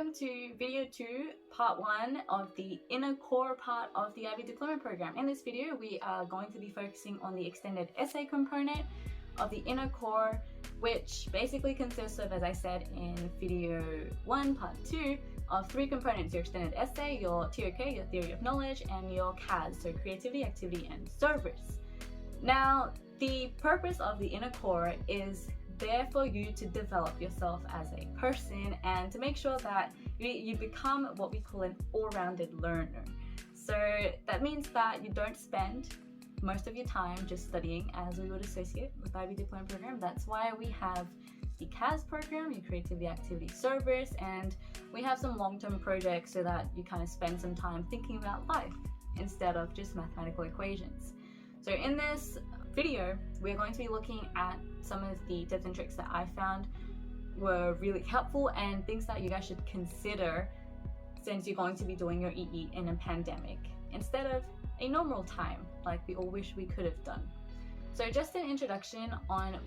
welcome to video 2, part 1 of the inner core part of the IB diploma program. In this video, we are going to be focusing on the extended essay component of the inner core, which basically consists of, as I said in video 1, part 2, of 3 components: your extended essay, your TOK, your theory of knowledge, and your CAS, so creativity, activity, and service. Now, the purpose of the inner core is there for you to develop yourself as a person and to make sure that you become what we call an all-rounded learner. So that means that you don't spend most of your time just studying as we would associate with IB diploma program. That's why we have the CAS program, your creativity, activity, service, and we have some long-term projects so that you kind of spend some time thinking about life instead of just mathematical equations. So in this video, we're going to be looking at some of the tips and tricks that I found were really helpful and things that you guys should consider since you're going to be doing your EE in a pandemic instead of a normal time like we all wish we could have done. So just an introduction on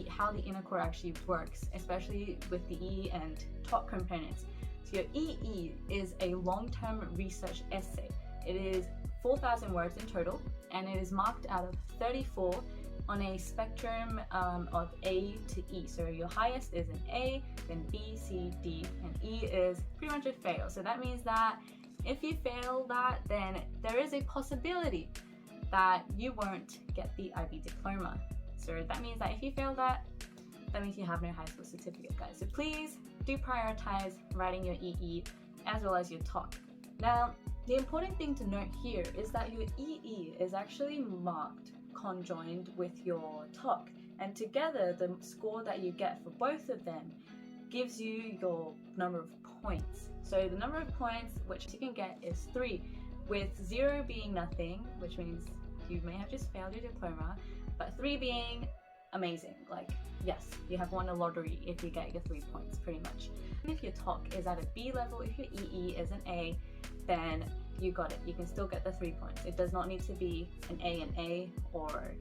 how the inner core actually works, especially with the EE and TOK components. So your EE is a long-term research essay. It is 4,000 words in total, and it is marked out of 34 on a spectrum of A to E. So your highest is an A, then B, C, D, and E is pretty much a fail. So that means that if you fail that, then there is a possibility that you won't get the IB diploma. So that means that if you fail that means you have no high school certificate, guys. So please do prioritize writing your EE as well as your TOK. Now, the important thing to note here is that your EE is actually marked conjoined with your TOK, and together the score that you get for both of them gives you your number of points. So the number of points which you can get is 3, with 0 being nothing, which means you may have just failed your diploma, but 3 being amazing, like yes, you have won a lottery if you get your 3 points pretty much. And if your TOK is at a B level, if your EE is an A, then you got it. You can still get the 3 points. It does not need to be an A and A, or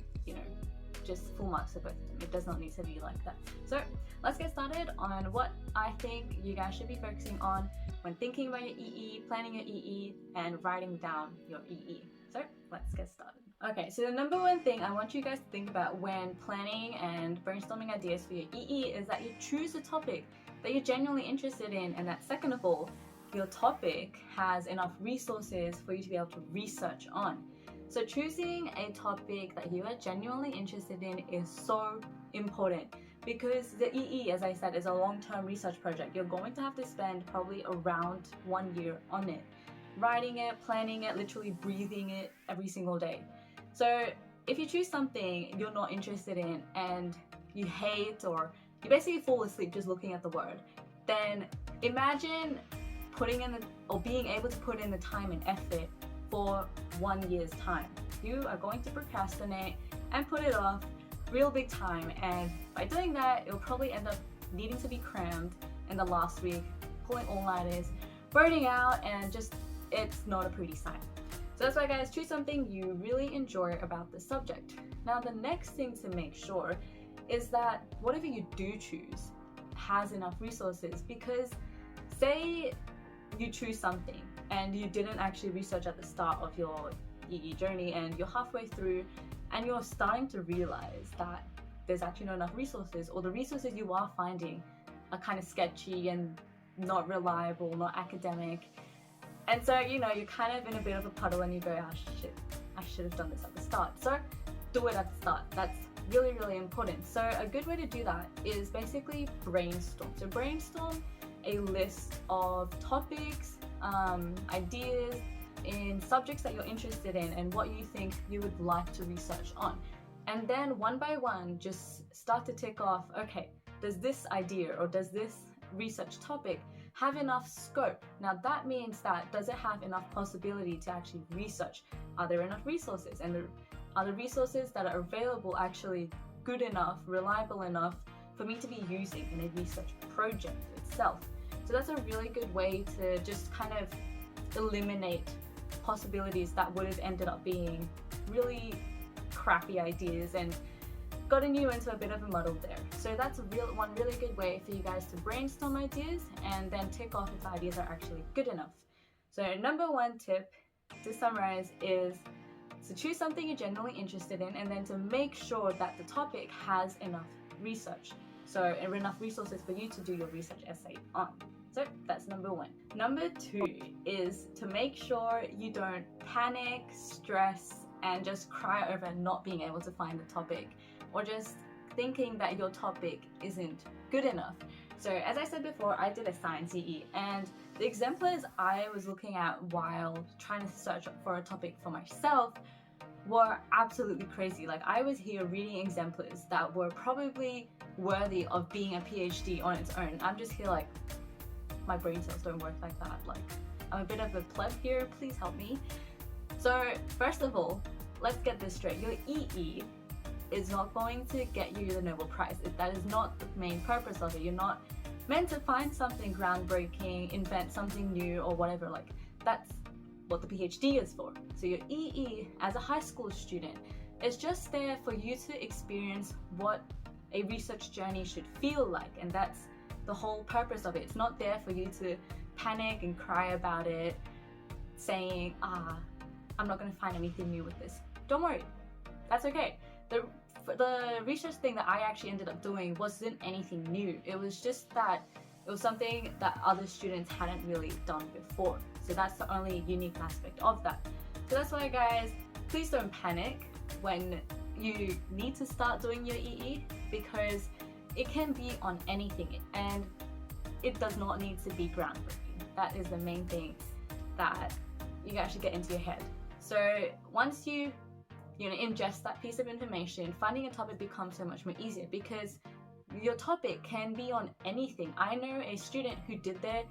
just full marks for both of them. It does not need to be like that. So let's get started on what I think you guys should be focusing on when thinking about your EE, planning your EE, and writing down your EE. So let's get started. Okay, so the number one thing I want you guys to think about when planning and brainstorming ideas for your EE is that you choose a topic that you're genuinely interested in, and that second of all, your topic has enough resources for you to be able to research on. So choosing a topic that you are genuinely interested in is so important, because the EE, as I said, is a long-term research project. You're going to have to spend probably around 1 year on it, writing it, planning it, literally breathing it every single day. So if you choose something you're not interested in and you hate, or you basically fall asleep just looking at the word, then imagine putting in being able to put in the time and effort for 1 year's time. You are going to procrastinate and put it off real big time, and by doing that, it'll probably end up needing to be crammed in the last week, pulling all-nighters, burning out, and just it's not a pretty sign. So that's why, guys, choose something you really enjoy about the subject. Now, the next thing to make sure is that whatever you do choose has enough resources, because say you choose something and you didn't actually research at the start of your EE journey, and you're halfway through and you're starting to realize that there's actually not enough resources, or the resources you are finding are kind of sketchy and not reliable, not academic, and so you're kind of in a bit of a puddle and you go, oh shit, I should have done this at the start. So do it at the start. That's really, really important. So a good way to do that is basically brainstorm. So brainstorm a list of topics, ideas in subjects that you're interested in and what you think you would like to research on. And then one by one, just start to tick off, okay, does this idea or does this research topic have enough scope? Now that means that, does it have enough possibility to actually research? Are there enough resources? And are the resources that are available actually good enough, reliable enough for me to be using in a research project itself? So that's a really good way to just kind of eliminate possibilities that would have ended up being really crappy ideas and gotten you into a bit of a muddle there. So that's one really good way for you guys to brainstorm ideas and then tick off if the ideas are actually good enough. So number one tip to summarize is to choose something you're genuinely interested in, and then to make sure that the topic has enough research. So enough resources for you to do your research essay on. So that's number one. Number two is to make sure you don't panic, stress, and just cry over not being able to find the topic, or just thinking that your topic isn't good enough. So as I said before, I did a science EE, and the exemplars I was looking at while trying to search for a topic for myself were absolutely crazy. Like, I was here reading exemplars that were probably worthy of being a PhD on its own. I'm just here like, my brain cells don't work like that. Like, I'm a bit of a pleb here, please help me. So first of all, let's get this straight. Your EE is not going to get you the Nobel Prize. That is not the main purpose of it. You're not meant to find something groundbreaking, invent something new or whatever. Like, that's what the PhD is for. So your EE as a high school student is just there for you to experience what a research journey should feel like, and that's the whole purpose of it. It's not there for you to panic and cry about it, saying, I'm not going to find anything new with this. Don't worry, that's okay. The research thing that I actually ended up doing wasn't anything new. It was just that it was something that other students hadn't really done before. So that's the only unique aspect of that. So that's why, guys, please don't panic when you need to start doing your EE, because it can be on anything and it does not need to be groundbreaking. That is the main thing that you guys should get into your head. So once you ingest that piece of information, finding a topic becomes so much more easier, because your topic can be on anything. I know a student who did their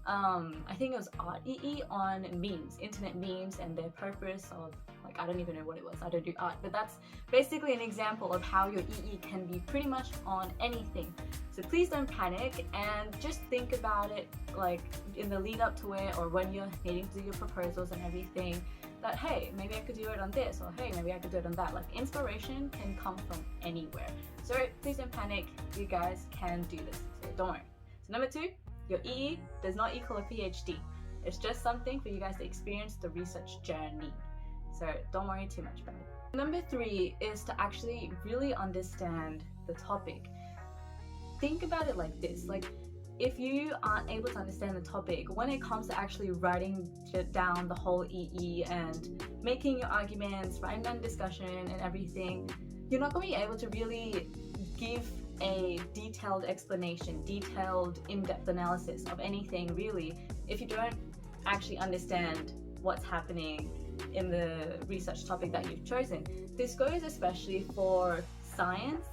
I think it was art EE on memes, internet memes, and their purpose of, like, I don't even know what it was. I don't do art, but that's basically an example of how your EE can be pretty much on anything. So please don't panic and just think about it, like, in the lead up to it, or when you're needing to do your proposals and everything, that hey, maybe I could do it on this, or hey, maybe I could do it on that. Like, inspiration can come from anywhere. So please don't panic, you guys can do this, so don't worry. So number two, your EE does not equal a PhD. It's just something for you guys to experience the research journey. So don't worry too much about it. Number three is to actually really understand the topic. Think about it like this. Like, if you aren't able to understand the topic, when it comes to actually writing down the whole EE and making your arguments, writing down discussion and everything, you're not going to be able to really give a detailed explanation, detailed in-depth analysis of anything really, if you don't actually understand what's happening in the research topic that you've chosen. This goes especially for science,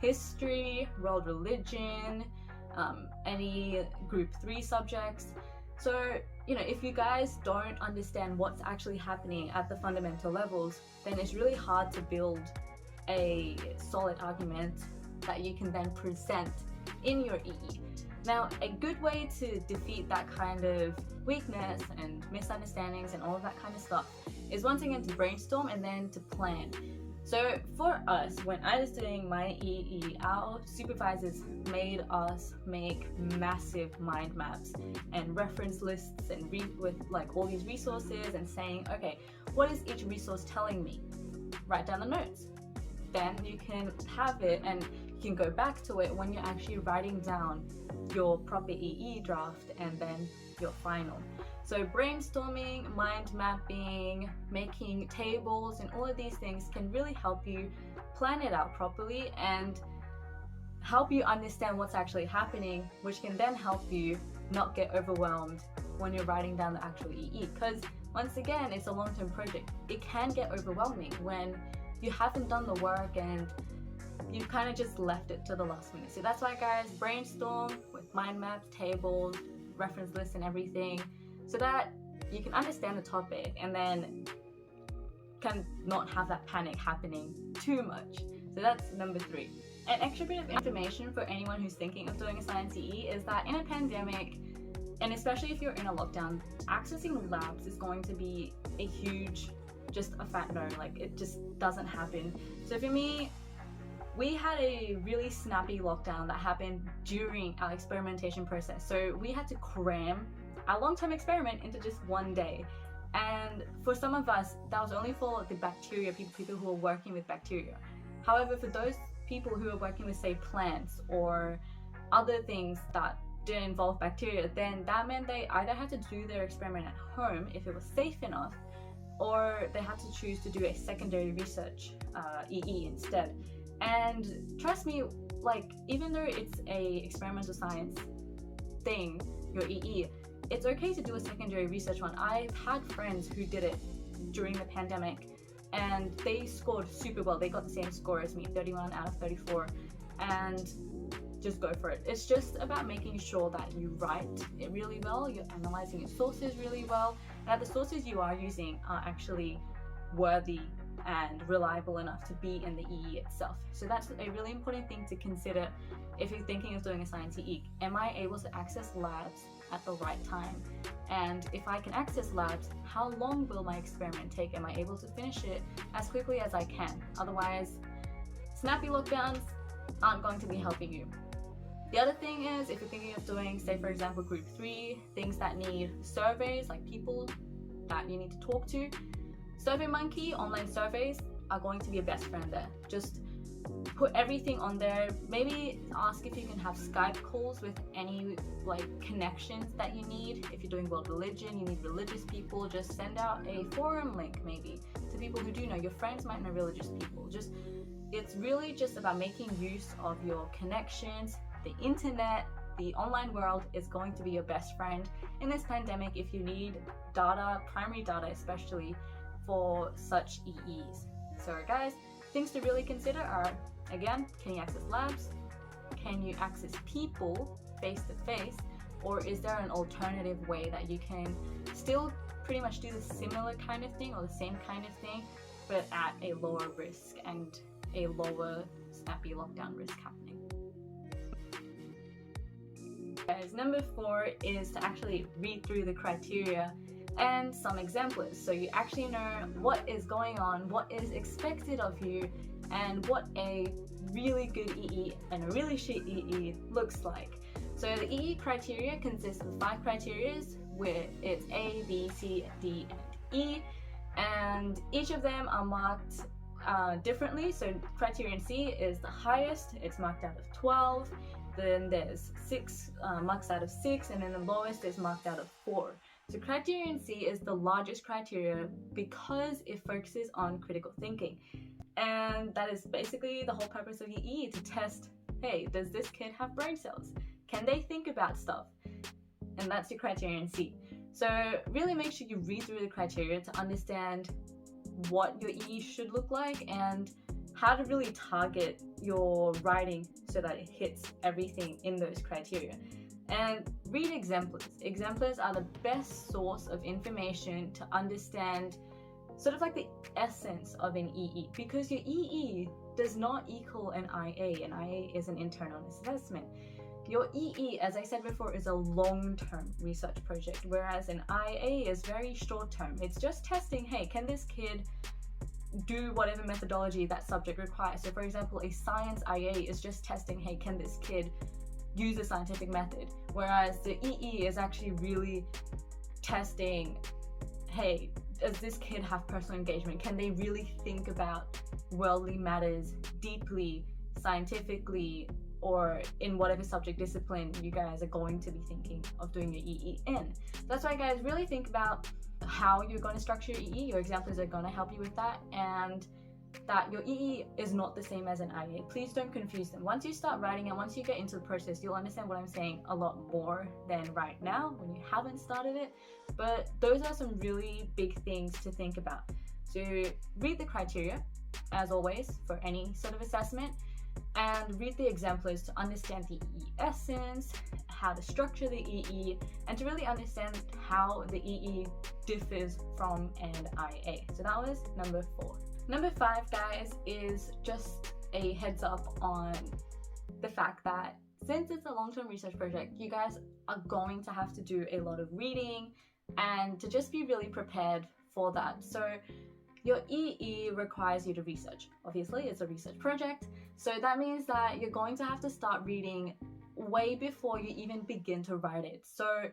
history, world religion, any group 3 subjects. So, if you guys don't understand what's actually happening at the fundamental levels, then it's really hard to build a solid argument that you can then present in your EE. Now, a good way to defeat that kind of weakness and misunderstandings and all of that kind of stuff is once again to brainstorm and then to plan. So for us, when I was doing my EE, our supervisors made us make massive mind maps and reference lists and with like all these resources and saying, okay, what is each resource telling me? Write down the notes. Then you can have it and you can go back to it when you're actually writing down your proper EE draft and then your final. So brainstorming, mind mapping, making tables and all of these things can really help you plan it out properly and help you understand what's actually happening, which can then help you not get overwhelmed when you're writing down the actual EE. Because once again, it's a long-term project. It can get overwhelming when you haven't done the work and you kind of just left it to the last minute. So that's why, guys, brainstorm with mind maps, tables, reference lists and everything, so that you can understand the topic and then can not have that panic happening too much. So that's number 3. An extra bit of information for anyone who's thinking of doing a science EE is that in a pandemic, and especially if you're in a lockdown, accessing labs is going to be a huge, just a fat no. Like, it just doesn't happen. So for me, we had a really snappy lockdown that happened during our experimentation process. So we had to cram our long-term experiment into just one day. And for some of us, that was only for the bacteria, people who were working with bacteria. However, for those people who are working with, say, plants or other things that didn't involve bacteria, then that meant they either had to do their experiment at home if it was safe enough, or they had to choose to do a secondary research EE instead. And trust me, like, even though it's a experimental science thing, your EE, it's okay to do a secondary research one. I've had friends who did it during the pandemic and they scored super well. They got the same score as me, 31 out of 34, and just go for it. It's just about making sure that you write it really well, you're analyzing your sources really well, and that the sources you are using are actually worthy and reliable enough to be in the EE itself. So that's a really important thing to consider if you're thinking of doing a science EE. Am I able to access labs at the right time? And if I can access labs, how long will my experiment take? Am I able to finish it as quickly as I can? Otherwise, snappy lockdowns aren't going to be helping you. The other thing is, if you're thinking of doing, say for example, group 3, things that need surveys, like people that you need to talk to, SurveyMonkey online surveys are going to be your best friend there. Just put everything on there. Maybe ask if you can have Skype calls with any like connections that you need. If you're doing world religion, you need religious people, just send out a forum link maybe to people who do know. Your friends might know religious people. It's really just about making use of your connections. The internet, the online world is going to be your best friend in this pandemic if you need data, primary data especially, for such EEs. So guys, things to really consider are, again, can you access labs? Can you access people face to face? Or is there an alternative way that you can still pretty much do the similar kind of thing or the same kind of thing, but at a lower risk and a lower snappy lockdown risk happening? Guys, number 4 is to actually read through the criteria and some exemplars, so you actually know what is going on, what is expected of you, and what a really good EE and a really shit EE looks like. So the EE criteria consists of 5 criteria, where it's A, B, C, D, and E, and each of them are marked differently. So criterion C is the highest, it's marked out of 12. Then there's 6 marks out of 6, and then the lowest is marked out of 4. So criterion C is the largest criteria because it focuses on critical thinking. And that is basically the whole purpose of EE, to test, hey, does this kid have brain cells? Can they think about stuff? And that's your criterion C. So really make sure you read through the criteria to understand what your EE should look like and how to really target your writing so that it hits everything in those criteria. And read exemplars. Exemplars are the best source of information to understand sort of like the essence of an EE, because your EE does not equal an IA. An IA is an internal assessment. Your EE, as I said before, is a long-term research project, whereas an IA is very short-term. It's just testing, hey, can this kid do whatever methodology that subject requires? So for example, a science IA is just testing, hey, can this kid use a scientific method? Whereas the EE is actually really testing, hey, does this kid have personal engagement? Can they really think about worldly matters deeply, scientifically, or in whatever subject discipline you guys are going to be thinking of doing your EE in? That's why, guys, really think about how you're going to structure your EE. Your exemplars are going to help you with that, and that your EE is not the same as an IA. Please don't confuse them. Once you start writing and once you get into the process, you'll understand what I'm saying a lot more than right now when you haven't started it. But those are some really big things to think about. So read the criteria, as always, for any sort of assessment, and read the exemplars to understand the EE essence, how to structure the EE, and to really understand how the EE differs from an IA. So that was number 4. Number 5, guys, is just a heads up on the fact that since it's a long-term research project, you guys are going to have to do a lot of reading and to just be really prepared for that. So your EE requires you to research. Obviously, it's a research project, so that means that you're going to have to start reading way before you even begin to write it. So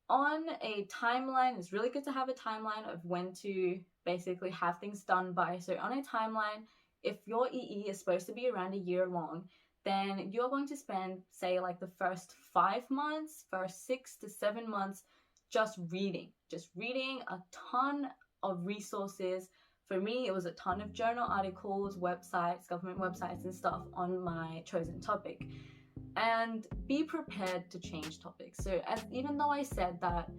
on a timeline, it's really good to have a timeline of when to basically have things done by. So on a timeline, if your EE is supposed to be around a year long, then you're going to spend, say, like the first 5 months, first 6 to 7 months just reading a ton of resources. For me, it was a ton of journal articles, websites, government websites and stuff on my chosen topic. And be prepared to change topics. So even though I said that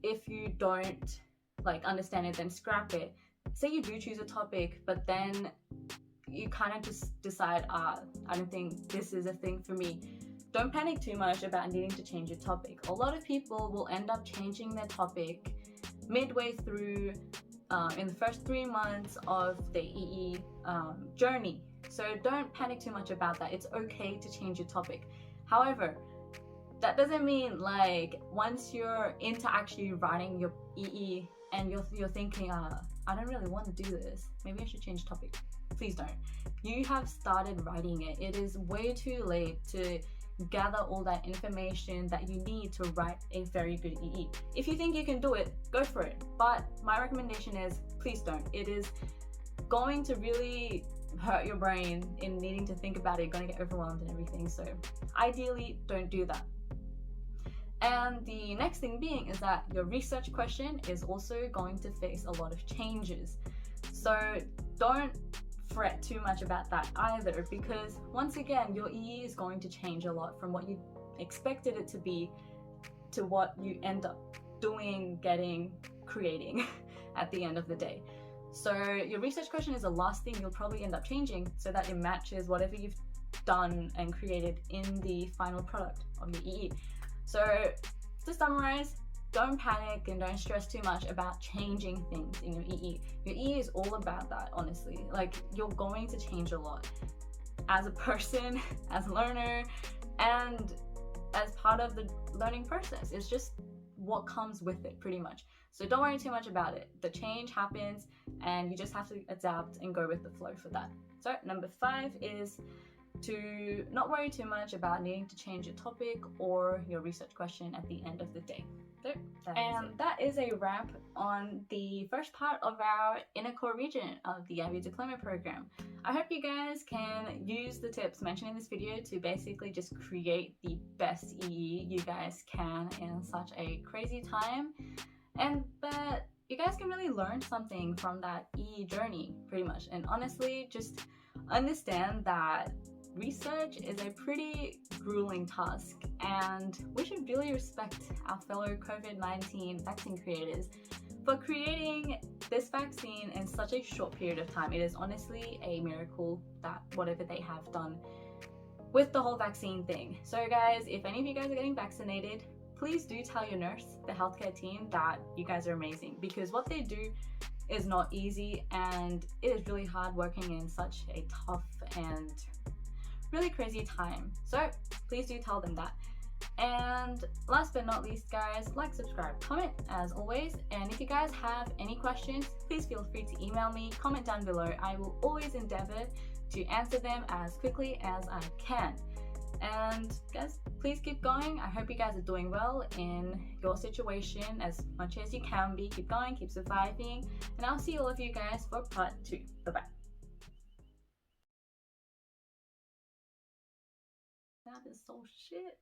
if you don't like understand it, then scrap it. Say you do choose a topic, but then you kind of just decide, I don't think this is a thing for me. Don't panic too much about needing to change your topic. A lot of people will end up changing their topic midway through in the first 3 months of the EE journey. So don't panic too much about that. It's okay to change your topic. However, that doesn't mean like once you're into actually writing your EE and you're thinking, I don't really want to do this, maybe I should change topic. Please don't. You have started writing it. It is way too late to gather all that information that you need to write a very good EE. If you think you can do it, go for it. But my recommendation is please don't. It is going to really hurt your brain in needing to think about it. You're going to get overwhelmed and everything. So ideally, don't do that. And the next thing being is that your research question is also going to face a lot of changes. So don't fret too much about that either, because once again, your EE is going to change a lot from what you expected it to be to what you end up doing, getting, creating at the end of the day. So your research question is the last thing you'll probably end up changing so that it matches whatever you've done and created in the final product of your EE. So to summarize, don't panic and don't stress too much about changing things in your EE. Your EE is all about that, honestly. Like, you're going to change a lot as a person, as a learner, and as part of the learning process. It's just what comes with it, pretty much. So don't worry too much about it. The change happens and you just have to adapt and go with the flow for that. So number 5 is to not worry too much about needing to change your topic or your research question at the end of the day. So, that is a wrap on the first part of our inner core region of the IB diploma program. I hope you guys can use the tips mentioned in this video to basically just create the best EE you guys can in such a crazy time, and that you guys can really learn something from that EE journey, pretty much. And honestly, just understand that research is a pretty grueling task, and we should really respect our fellow COVID-19 vaccine creators for creating this vaccine in such a short period of time. It is honestly a miracle that whatever they have done with the whole vaccine thing. So guys, if any of you guys are getting vaccinated, please do tell your nurse, the healthcare team, that you guys are amazing, because what they do is not easy and it is really hard working in such a tough and really crazy time. So please do tell them that. And last but not least, guys, like, subscribe, comment as always. And if you guys have any questions, please feel free to email me, comment down below. I will always endeavor to answer them as quickly as I can. And guys, please keep going. I hope you guys are doing well in your situation as much as you can be. Keep going, keep surviving, and I'll see all of you guys for part 2. Bye-bye. That is so shit.